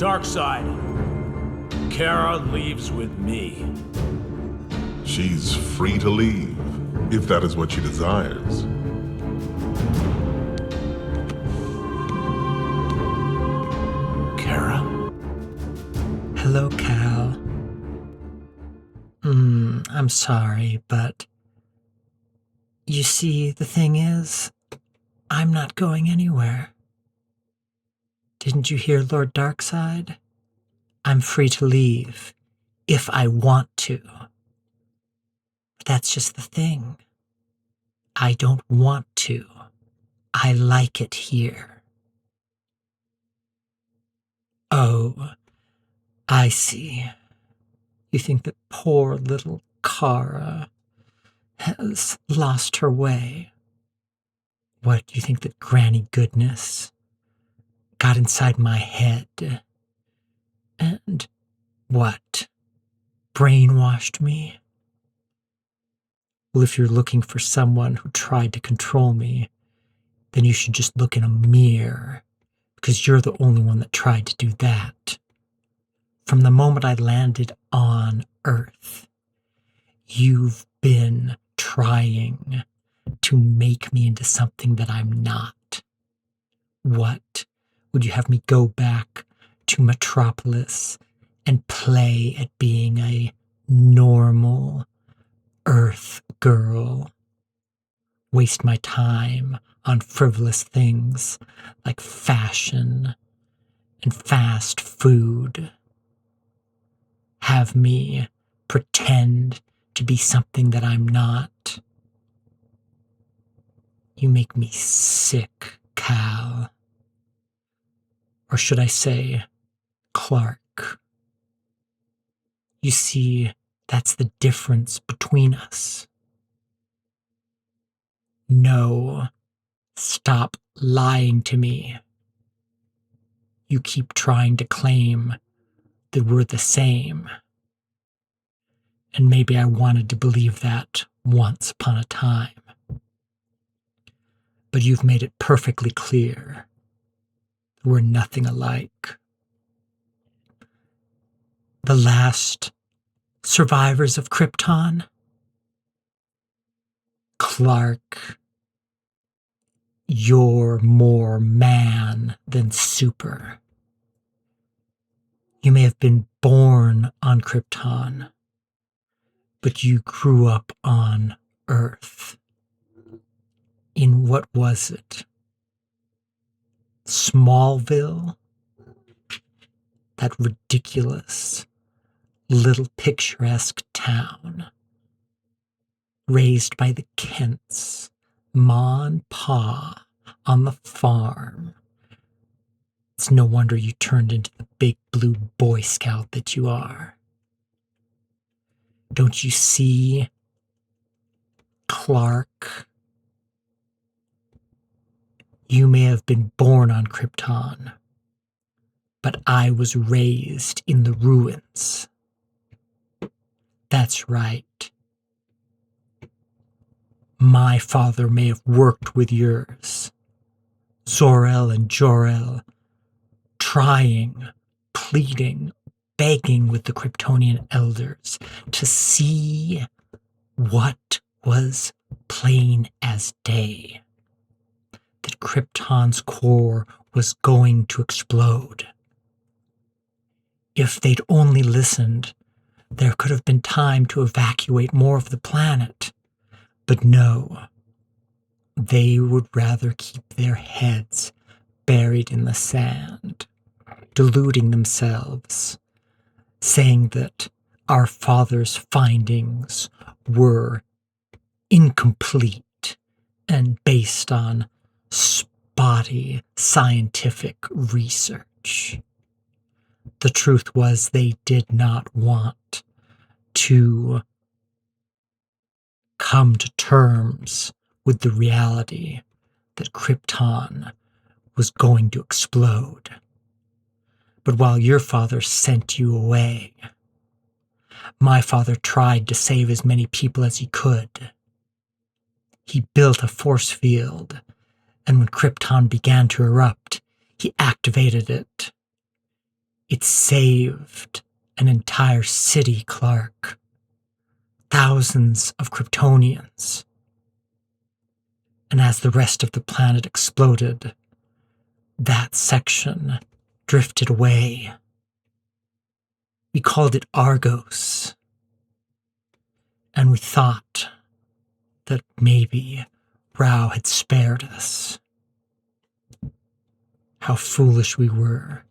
Darkseid. Kara leaves with me. She's free to leave, if that is what she desires. Kara? Hello, Cal. I'm sorry, but you see, the thing is, I'm not going anywhere. Didn't you hear Lord Darkseid? I'm free to leave, if I want to. But that's just the thing. I don't want to. I like it here. Oh, I see. You think that poor little Kara has lost her way? What, do you think that Granny Goodness got inside my head and, what, brainwashed me? Well, if you're looking for someone who tried to control me, then you should just look in a mirror, because you're the only one that tried to do that. From the moment I landed on Earth, you've been trying to make me into something that I'm not. What? Would you have me go back to Metropolis and play at being a normal Earth girl? Waste my time on frivolous things like fashion and fast food? Have me pretend to be something that I'm not? You make me sick, Cal. Or should I say, Clark. You see, that's the difference between us. No, stop lying to me. You keep trying to claim that we're the same. And maybe I wanted to believe that once upon a time. But you've made it perfectly clear that we're nothing alike. The last survivors of Krypton? Clark, you're more man than super. You may have been born on Krypton, but you grew up on Earth. In what was it? Smallville? That ridiculous, little picturesque town. Raised by the Kents, Ma and Pa, on the farm. It's no wonder you turned into the big blue Boy Scout that you are. Don't you see, Clark? You may have been born on Krypton, but I was raised in the ruins. That's right. My father may have worked with yours, Zor-El and Jor-El, trying, pleading, begging with the Kryptonian elders to see what was plain as day. That Krypton's core was going to explode. If they'd only listened, there could have been time to evacuate more of the planet. But no, they would rather keep their heads buried in the sand, deluding themselves, saying that our father's findings were incomplete and based on spotty scientific research. The truth was they did not want to come to terms with the reality that Krypton was going to explode. But while your father sent you away, my father tried to save as many people as he could. He built a force field, and when Krypton began to erupt, he activated it. It saved an entire city, Clark. Thousands of Kryptonians. And as the rest of the planet exploded, that section drifted away. We called it Argos. And we thought that maybe Rao had spared us. How foolish we were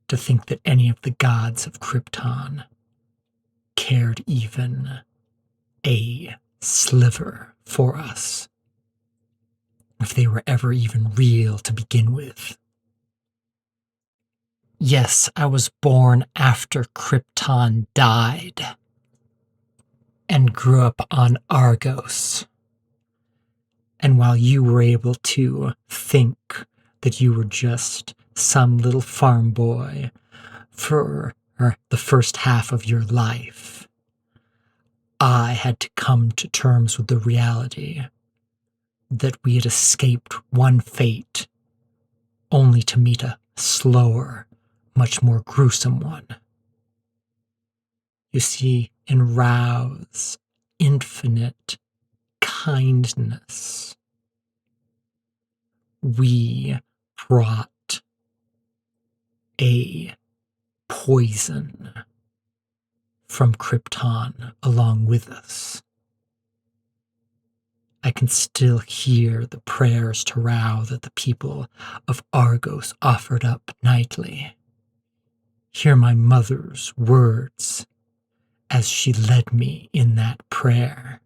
to think that any of the gods of Krypton cared even a sliver for us, if they were ever even real to begin with. Yes, I was born after Krypton died and grew up on Argos. And while you were able to think that you were just some little farm boy for the first half of your life, I had to come to terms with the reality that we had escaped one fate only to meet a slower, much more gruesome one. You see, in Rao's infinite kindness, we brought a poison from Krypton along with us. I can still hear the prayers to Rao that the people of Argos offered up nightly. Hear my mother's words as she led me in that prayer.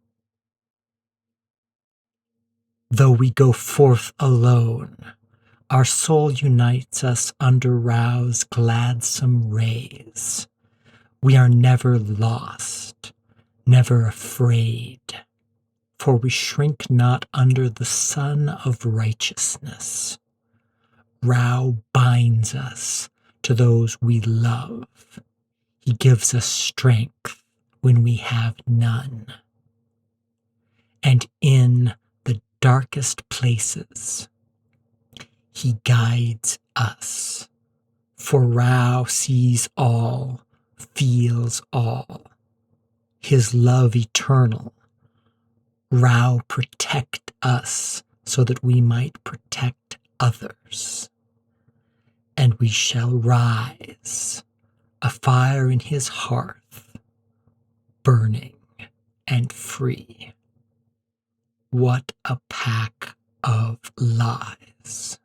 Though we go forth alone, our soul unites us under Rao's gladsome rays. We are never lost, never afraid, for we shrink not under the sun of righteousness. Rao binds us to those we love. He gives us strength when we have none. And in the darkest places, he guides us. For Rao sees all, feels all. His love eternal. Rao protect us so that we might protect others. And we shall rise, a fire in his hearth, burning and free. What a pack of lies.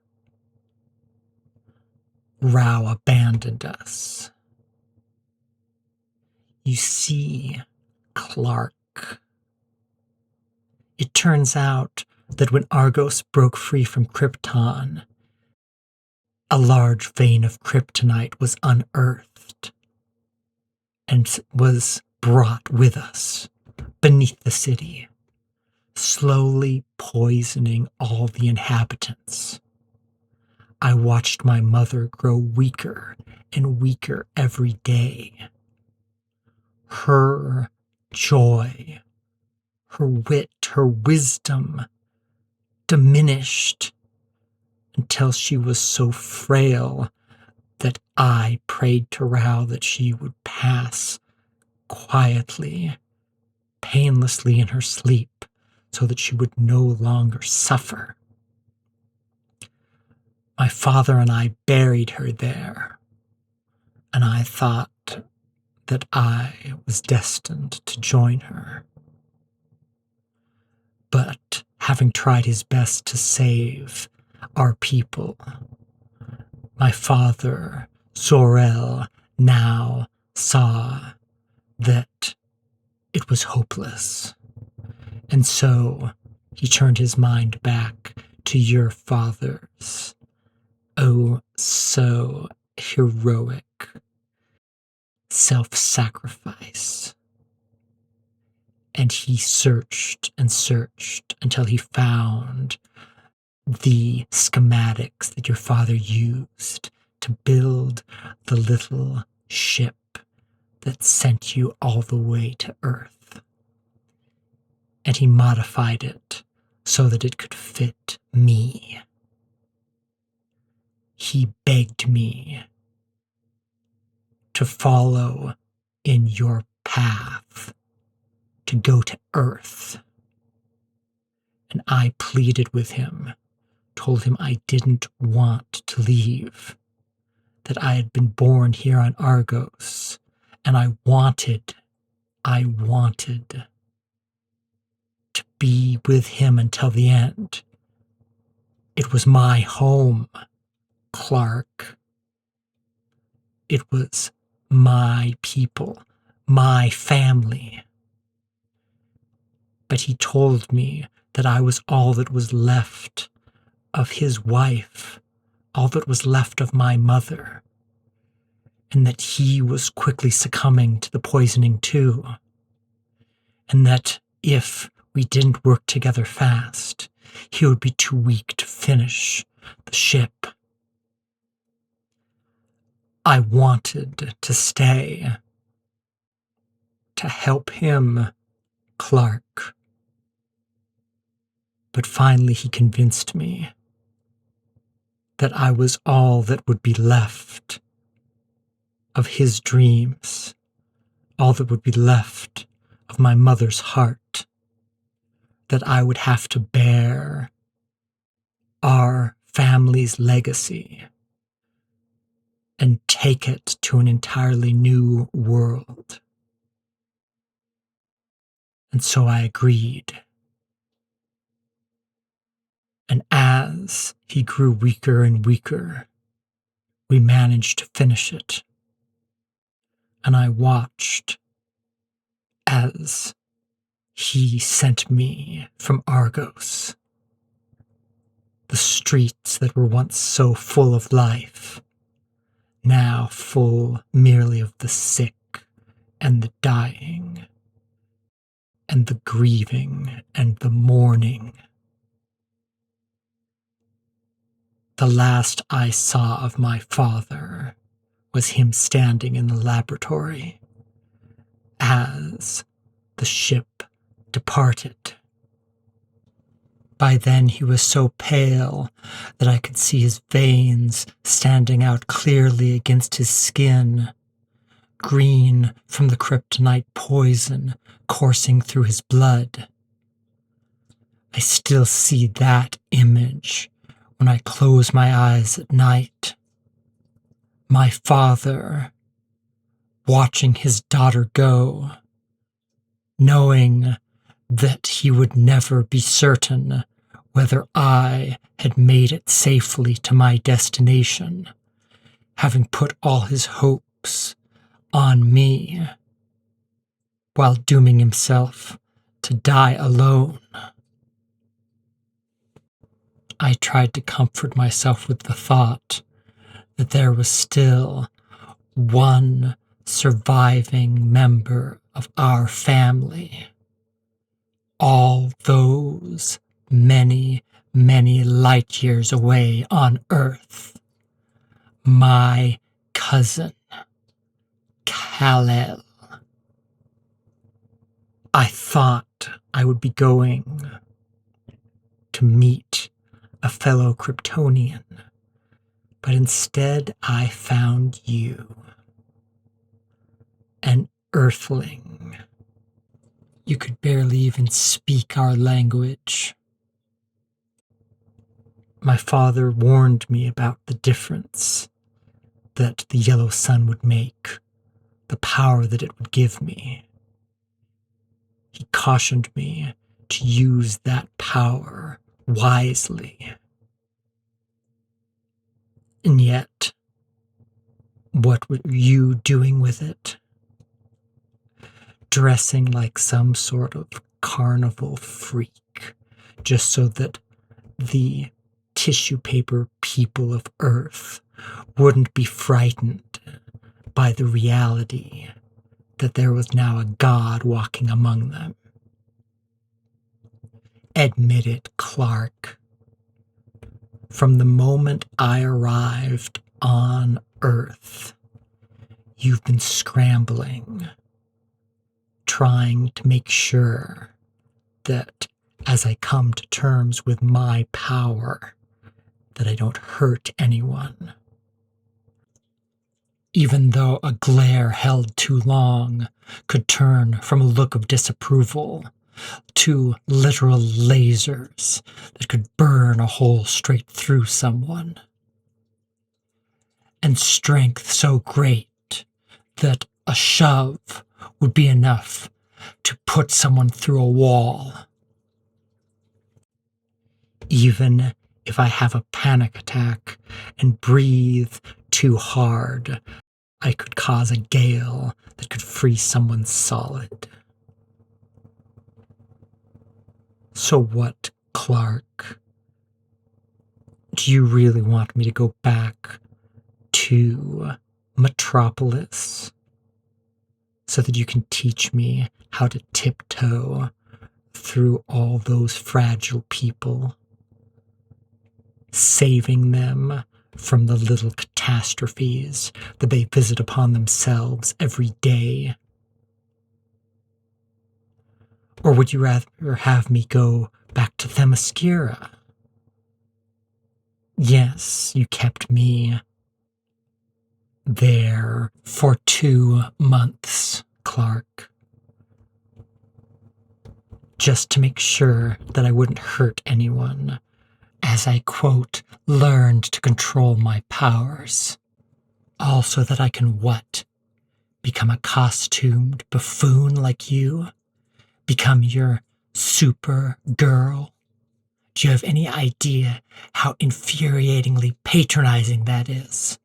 Rao abandoned us. You see, Clark, it turns out that when Argos broke free from Krypton, a large vein of kryptonite was unearthed and was brought with us beneath the city, slowly poisoning all the inhabitants. I watched my mother grow weaker and weaker every day. Her joy, her wit, her wisdom diminished until she was so frail that I prayed to Rao that she would pass quietly, painlessly in her sleep, so that she would no longer suffer. My father and I buried her there, and I thought that I was destined to join her. But having tried his best to save our people, my father, Zor-El, now saw that it was hopeless. And so he turned his mind back to your father's, oh, so heroic self-sacrifice. And he searched and searched until he found the schematics that your father used to build the little ship that sent you all the way to Earth. And he modified it so that it could fit me. He begged me to follow in your path, to go to Earth. And I pleaded with him, told him I didn't want to leave, that I had been born here on Argos, and I wanted to be with him until the end. It was my home, Clark. It was my people, my family. But he told me that I was all that was left of his wife, all that was left of my mother, and that he was quickly succumbing to the poisoning too, and that if we didn't work together fast, he would be too weak to finish the ship. I wanted to stay, to help him, Clark. But finally he convinced me that I was all that would be left of his dreams, all that would be left of my mother's heart, that I would have to bear our family's legacy and take it to an entirely new world. And so I agreed. And as he grew weaker and weaker, we managed to finish it. And I watched as he sent me from Argos, the streets that were once so full of life, now full merely of the sick and the dying, and the grieving and the mourning. The last I saw of my father was him standing in the laboratory as the ship departed. By then he was so pale that I could see his veins standing out clearly against his skin, green from the kryptonite poison coursing through his blood. I still see that image when I close my eyes at night. My father watching his daughter go, knowing that he would never be certain whether I had made it safely to my destination, having put all his hopes on me, while dooming himself to die alone. I tried to comfort myself with the thought that there was still one surviving member of our family. All those many, many light years away on Earth. My cousin, Kal-El. I thought I would be going to meet a fellow Kryptonian, but instead I found you, an Earthling. You could barely even speak our language. My father warned me about the difference that the yellow sun would make, the power that it would give me. He cautioned me to use that power wisely. And yet, what were you doing with it? Dressing like some sort of carnival freak, just so that the tissue paper people of Earth wouldn't be frightened by the reality that there was now a god walking among them. Admit it, Clark. From the moment I arrived on Earth, you've been scrambling, trying to make sure that as I come to terms with my power, that I don't hurt anyone. even though a glare held too long could turn from a look of disapproval to literal lasers that could burn a hole straight through someone. And strength so great that a shove would be enough to put someone through a wall. Even if I have a panic attack and breathe too hard, I could cause a gale that could freeze someone solid. So what, Clark? Do you really want me to go back to Metropolis so that you can teach me how to tiptoe through all those fragile people, saving them from the little catastrophes that they visit upon themselves every day? Or would you rather have me go back to Themyscira? Yes, you kept me there for 2 months, Clark, just to make sure that I wouldn't hurt anyone, as I, quote, learned to control my powers. All so that I can what? Become a costumed buffoon like you? Become your Supergirl? Do you have any idea how infuriatingly patronizing that is?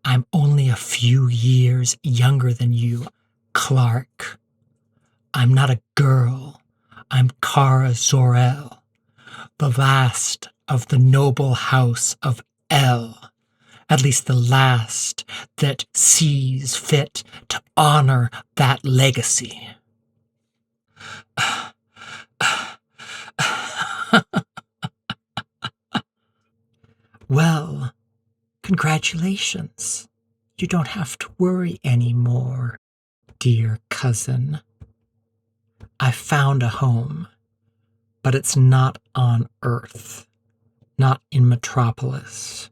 I'm only a few years younger than you, Clark. I'm not a girl. I'm Kara Zor-El, the last of the noble house of El, at least the last that sees fit to honor that legacy. Well, congratulations. You don't have to worry anymore, dear cousin. I found a home, but it's not on Earth, not in Metropolis,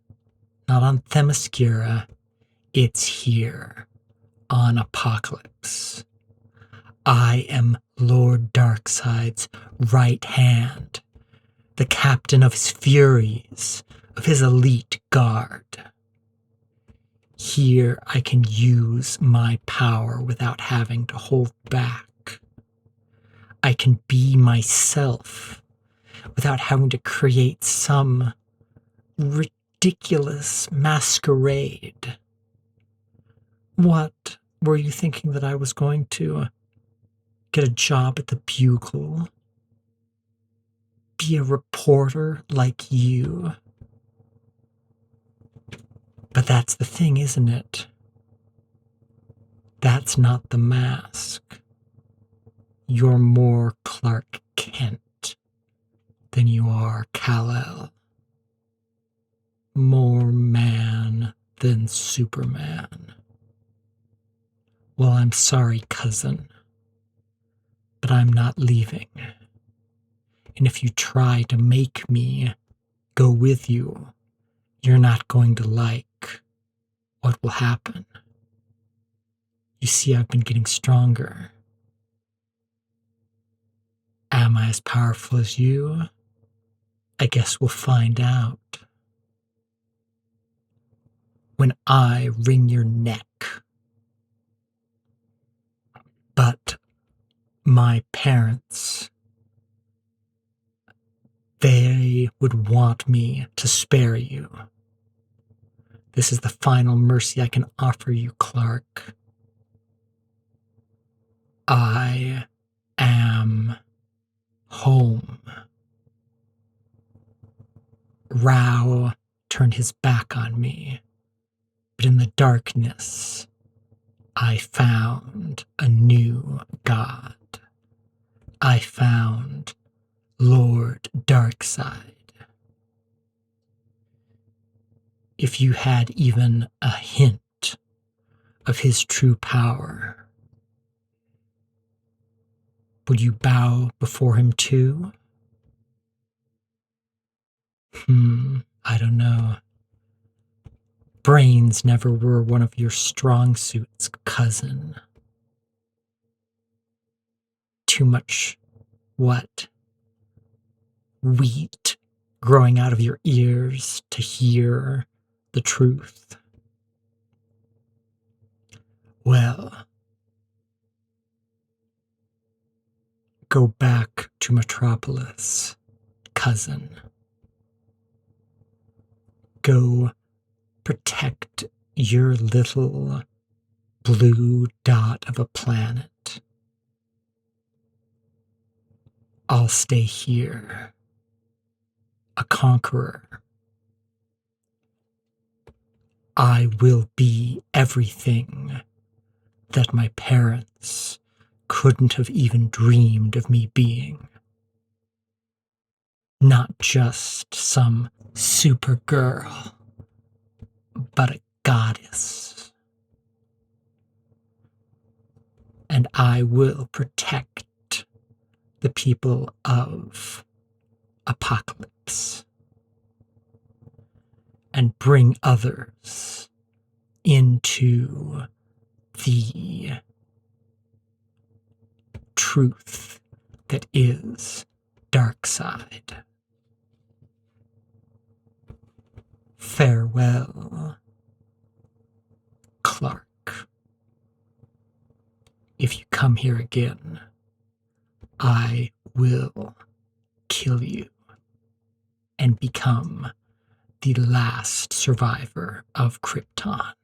not on Themyscira. It's here, on Apokolips. I am Lord Darkseid's right hand, the captain of his Furies, of his elite guard. Here I can use my power without having to hold back. I can be myself without having to create some ridiculous masquerade. What, were you thinking that I was going to get a job at the Bugle? Be a reporter like you? But that's the thing, isn't it? That's not the mask. You're more Clark Kent than you are Kal-El. More man than Superman. Well, I'm sorry, cousin, but I'm not leaving. And if you try to make me go with you, you're not going to like what will happen. You see, I've been getting stronger. Am I as powerful as you? I guess we'll find out when I wring your neck. But my parents, they would want me to spare you. This is the final mercy I can offer you, Clark. I am home. Rao turned his back on me, but in the darkness, I found a new god. I found Lord Darkseid. If you had even a hint of his true power, would you bow before him too? I don't know. Brains never were one of your strong suits, cousin. Too much what? Wheat growing out of your ears to hear the truth. Well, go back to Metropolis, cousin. Go protect your little blue dot of a planet. I'll stay here, a conqueror. I will be everything that my parents couldn't have even dreamed of me being. Not just some Supergirl, but a goddess. And I will protect the people of Apokolips and bring others into the truth that is Darkseid. Farewell, Clark. If you come here again, I will kill you and become the last survivor of Krypton.